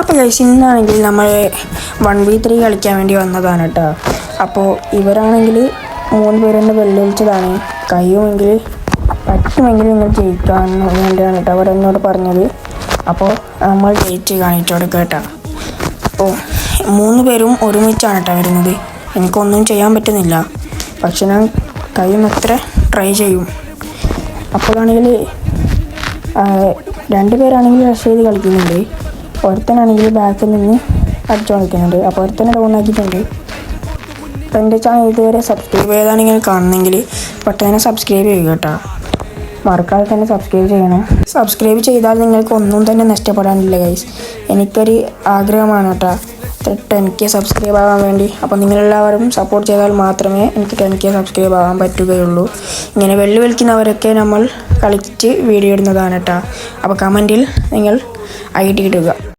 അപ്പോൾ ഗൈസ് ഇന്നാണെങ്കിൽ നമ്മൾ 1v3 കളിക്കാൻ വേണ്ടി വന്നതാണ് കേട്ടോ. അപ്പോൾ ഇവരാണെങ്കിൽ 3 പേരെന്നെ വെല്ലുവിളിച്ചതാണ്. കഴിയുമെങ്കിൽ പറ്റുമെങ്കിൽ നിങ്ങൾ ജയിക്കാൻ വേണ്ടിയാണ് കേട്ടോ അവരെന്നോട് പറഞ്ഞത്. അപ്പോൾ നമ്മൾ ജയിച്ച് കാണിച്ചു കൊടുക്കുക കേട്ടോ. അപ്പോൾ 3 പേരും ഒരുമിച്ചാണ് കേട്ടോ വരുന്നത്. എനിക്കൊന്നും ചെയ്യാൻ പറ്റുന്നില്ല, പക്ഷെ ഞാൻ കഴിയുന്നത്ര ട്രൈ ചെയ്യും. അപ്പോഴാണെങ്കിൽ 2 പേരാണെങ്കിൽ റഷ് ചെയ്ത് കളിക്കുന്നുണ്ട്, ഒരുത്തനാണെങ്കിൽ ബാക്കിൽ നിന്ന് അടിച്ചു കളിക്കുന്നുണ്ട്. അപ്പോൾ ഒരുത്തനെ ഡൗൺ ആക്കിയിട്ടുണ്ട്. അപ്പോൾ എൻ്റെ ചാനൽ ഇതുവരെ സബ്സ്ക്രൈബ് ചെയ്താണെങ്കിൽ കാണുന്നെങ്കിൽ പെട്ടെന്ന് സബ്സ്ക്രൈബ് ചെയ്യുക കേട്ടോ. മറക്കാതെ തന്നെ സബ്സ്ക്രൈബ് ചെയ്യണം. സബ്സ്ക്രൈബ് ചെയ്താൽ നിങ്ങൾക്ക് ഒന്നും തന്നെ നഷ്ടപ്പെടാനില്ല ഗൈസ്. എനിക്കൊരു ആഗ്രഹമാണ് കേട്ടോ 10K സബ്സ്ക്രൈബ് ആകാൻ വേണ്ടി. അപ്പോൾ നിങ്ങളെല്ലാവരും സപ്പോർട്ട് ചെയ്താൽ മാത്രമേ എനിക്ക് 10K സബ്സ്ക്രൈബ് ആകാൻ പറ്റുകയുള്ളൂ. ഇങ്ങനെ വെല്ലുവിളിക്കുന്നവരൊക്കെ നമ്മൾ കളിച്ച് വീഡിയോ ഇടുന്നതാണ് കേട്ടോ. അപ്പോൾ കമൻറ്റിൽ നിങ്ങൾ ID ഇടുക.